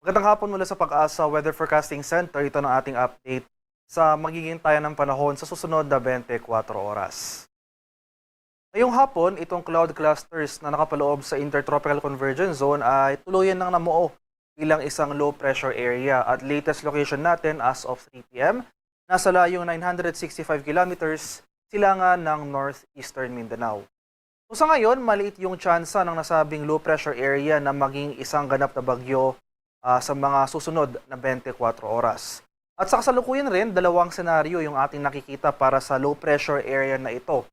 Magandang hapon mula sa Pag-asa Weather Forecasting Center. Ito ng ating update sa magiging tayo ng panahon sa susunod na 24 oras. Ngayong hapon, itong cloud clusters na nakapaloob sa Intertropical Convergence Zone ay tuluyan nang namuo bilang isang low pressure area at latest location natin as of 3 p.m. nasa layong 965 kilometers silangan ng northeastern Mindanao. So sa ngayon, maliit yung tsansa ng nasabing low pressure area na maging isang ganap na bagyo sa mga susunod na 24 oras. At sa kasalukuyan rin, dalawang senaryo yung ating nakikita para sa low pressure area na ito.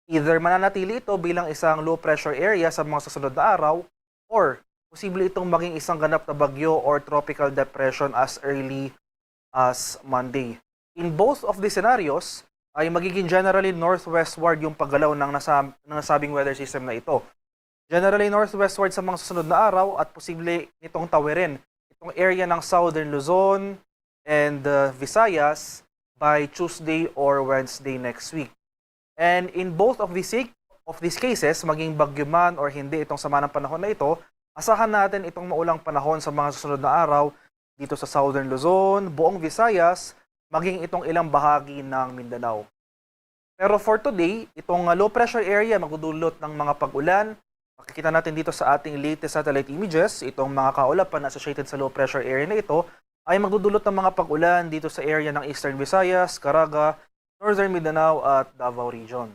Either mananatili ito bilang isang low pressure area sa mga susunod na araw or posible itong maging isang ganap na bagyo or tropical depression as early as Monday. In both of these scenarios, ay magiging generally northwestward yung paggalaw ng nasabing weather system na ito. Generally northwestward sa mga susunod na araw at posible nitong tawirin itong area ng southern Luzon and Visayas by Tuesday or Wednesday next week. And in both of these cases, maging bagyo man or hindi itong sama ng panahon na ito, asahan natin itong maulang panahon sa mga susunod na araw dito sa southern Luzon, buong Visayas, maging itong ilang bahagi ng Mindanao. Pero for today, itong low pressure area magdudulot ng mga pag-ulan. Makikita natin dito sa ating latest satellite images, itong mga kaulapan associated sa low pressure area na ito ay magdudulot ng mga pag-ulan dito sa area ng Eastern Visayas, Caraga, Northern Mindanao at Davao Region.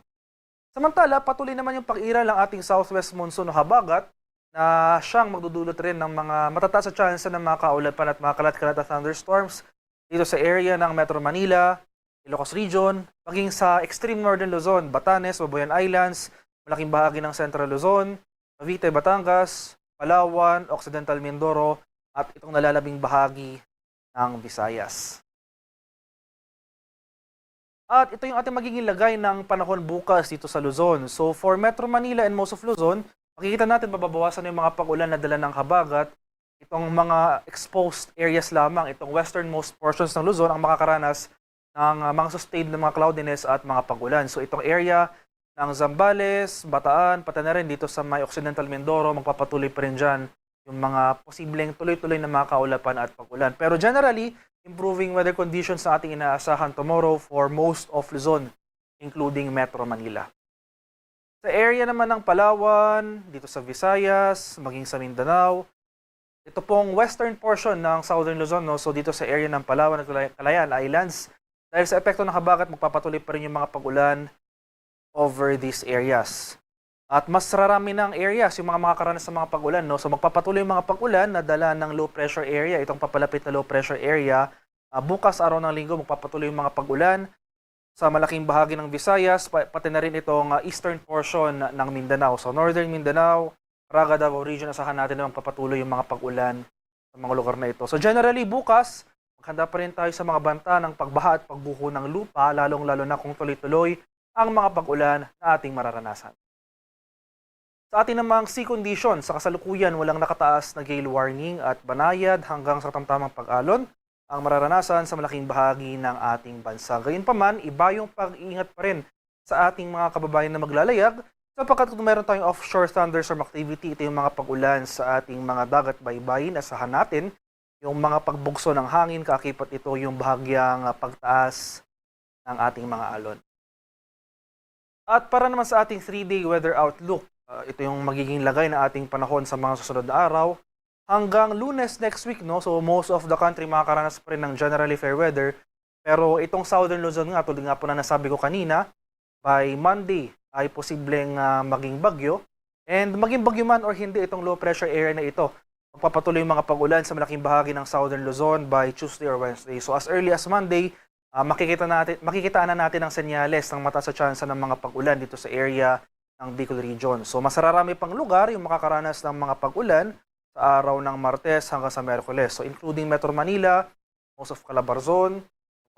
Samantala, patuloy naman yung pag-iral ng ating southwest monsoon o habagat na siyang magdudulot rin ng mga matataas na tsansa ng mga kaulapan at mga kalat-kalat na thunderstorms dito sa area ng Metro Manila, Ilocos Region, maging sa extreme northern Luzon, Batanes, Babuyan Islands, malaking bahagi ng Central Luzon, Cavite, Batangas, Palawan, Occidental Mindoro, at itong nalalabing bahagi ng Visayas. At ito yung ating magiging lagay ng panahon bukas dito sa Luzon. So for Metro Manila and most of Luzon, makikita natin mababawasan yung mga pag-ulan na dala ng habagat. Itong mga exposed areas lamang, itong westernmost portions ng Luzon ang makakaranas ng mga sustained na mga cloudiness at mga pag-ulan. So itong area ng Zambales, Bataan, pati na rin dito sa may Occidental Mindoro, magpapatuloy pa rin dyan yung mga posibleng tuloy-tuloy na mga kaulapan at pag-ulan. Pero generally, improving weather conditions na ating inaasahan tomorrow for most of Luzon, including Metro Manila. Sa area naman ng Palawan, dito sa Visayas, maging sa Mindanao, ito pong western portion ng southern Luzon, no? So dito sa area ng Palawan at Calayan Islands, dahil sa epekto ng habagat, magpapatuloy pa rin yung mga pag-ulan over these areas. At mas rarami ng areas yung mga makakaranas sa mga pag-ulan. No? So magpapatuloy yung mga pag-ulan na dala ng low pressure area, itong papalapit na low pressure area. Bukas araw ng linggo, magpapatuloy yung mga pag-ulan sa malaking bahagi ng Visayas, pati na rin itong eastern portion ng Mindanao. So northern Mindanao, Caraga, Davao Region, asahan natin na magpapatuloy yung mga pag-ulan sa mga lugar na ito. So generally bukas, maghanda pa rin tayo sa mga banta ng pagbaha at pagbuho ng lupa, lalong-lalo na kung tuloy-tuloy ang mga pag-ulan na ating mararanasan. Sa ating namang sea condition, sa kasalukuyan walang nakataas na gale warning at banayad hanggang sa tamtamang pag-alon ang mararanasan sa malaking bahagi ng ating bansa. Gayunpaman, iba yung pag-iingat pa rin sa ating mga kababayan na maglalayag sapagkat kung meron tayong offshore thunderstorm activity, ito yung mga pag-ulan sa ating mga dagat baybayin, asahan natin yung mga pagbugso ng hangin, kaakibat ito yung bahagyang pagtaas ng ating mga alon. At para naman sa ating 3-day weather outlook, ito yung magiging lagay na ating panahon sa mga susunod na araw. Hanggang Lunes next week, no? So most of the country makakaranas pa rin ng generally fair weather. Pero itong Southern Luzon nga, tulad nga po na nasabi ko kanina, by Monday ay posibleng maging bagyo. And maging bagyo man or hindi itong low pressure area na ito, magpapatuloy yung mga pag-ulan sa malaking bahagi ng Southern Luzon by Tuesday or Wednesday. So as early as Monday, makikitaan na natin ang senyales ng mataas sa tsansa ng mga pag-ulan dito sa area ng Bicol Region. So masararami pang lugar yung makakaranas ng mga pag-ulan sa araw ng Martes hanggang sa Miyerkules. So including Metro Manila, most of Calabarzon,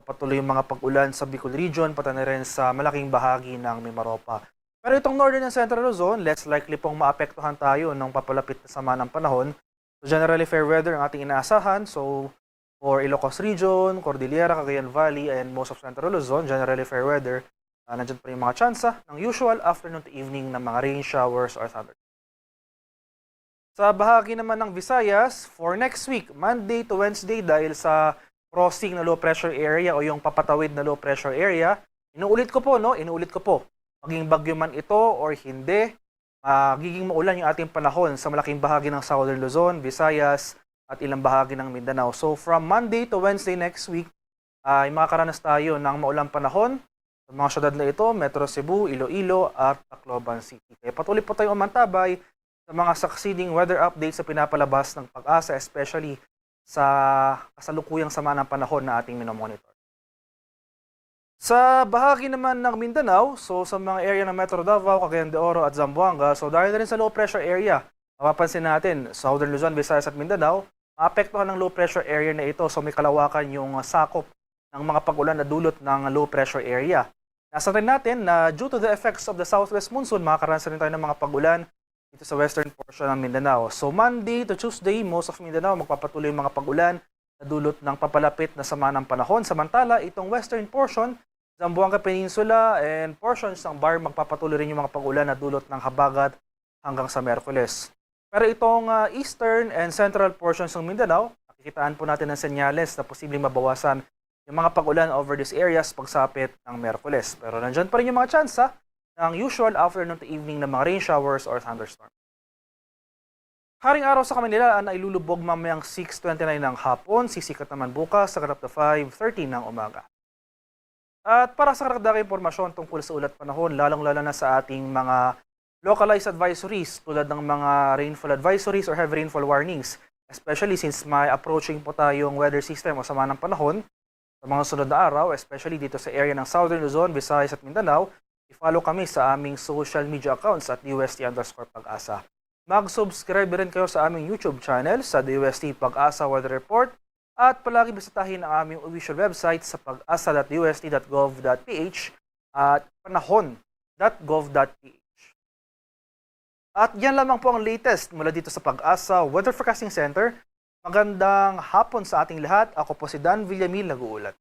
patuloy yung mga pag-ulan sa Bicol Region, pati na rin sa malaking bahagi ng Mimaropa. Pero itong Northern and Central Luzon, less likely pong maapektuhan tayo ng papalapit na sama ng panahon. So generally fair weather ang ating inaasahan. So for Ilocos Region, Cordillera, Cagayan Valley, and most of Central Luzon, generally fair weather. Nandiyan pa rin yung mga tsansa ng usual afternoon to evening ng mga rain showers or thunder. Sa bahagi naman ng Visayas, for next week, Monday to Wednesday, dahil sa crossing na low pressure area o yung papatawid na low pressure area, inuulit ko po, no? Inuulit ko po. Maging bagyo man ito or hindi, magiging maulan yung ating panahon sa malaking bahagi ng Southern Luzon, Visayas, at ilang bahagi ng Mindanao. So from Monday to Wednesday next week, ay makakaranas tayo ng maulang panahon sa mga syudad na ito, Metro Cebu, Iloilo, at Tacloban City. Kaya patuloy po tayong umantabay sa mga succeeding weather updates sa pinapalabas ng Pag-asa, especially sa kasalukuyang sama ng panahon na ating minomonitor. Sa bahagi naman ng Mindanao, so sa mga area ng Metro Davao, Cagayan de Oro at Zamboanga, so dahil na rin sa low pressure area, mapapansin natin, Southern Luzon, Visayas at Mindanao, maapektuhan ng low pressure area na ito, so may kalawakan yung sakop ng mga pag-ulan na dulot ng low pressure area. Nasa rin natin na due to the effects of the southwest monsoon, makakaranas rin tayo ng mga pag-ulan dito sa western portion ng Mindanao. So Monday to Tuesday, most of Mindanao magpapatuloy yung mga pag-ulan na dulot ng papalapit na sama ng panahon. Samantala, itong western portion, Zamboanga Peninsula and portions ng Bar, magpapatuloy rin yung mga pag-ulan na dulot ng habagat hanggang sa Miyerkules. Pero itong eastern and central portions ng Mindanao, nakikitaan po natin ng senyales na posibleng mabawasan yung mga pag-ulan over these areas pagsapit ng Miyerkules. Pero nandyan pa rin yung mga tsansa ng usual afternoon to evening na mga rain showers or thunderstorm. Haring araw sa Kamanila na ilulubog mamayang 6:29 ng hapon, sisikat naman bukas sa karap na 5:30 ng umaga. At para sa karagdagang impormasyon tungkol sa ulat panahon, lalong-lalo na sa ating mga localized advisories tulad ng mga rainfall advisories or heavy rainfall warnings, especially since may approaching po tayong weather system o sama ng panahon sa mga sunod na araw, especially dito sa area ng Southern Luzon, Visayas at Mindanao, i-follow kami sa aming social media accounts at DUST_Pag-asa. Mag-subscribe rin kayo sa aming YouTube channel sa DUST Pag-asa Weather Report at palagi bisitahin ang aming official website sa pag-asa.dust.gov.ph at panahon.gov.ph. At yan lamang po ang latest mula dito sa Pag-asa Weather Forecasting Center. Magandang hapon sa ating lahat. Ako po si Dan Villamil, nag-uulat.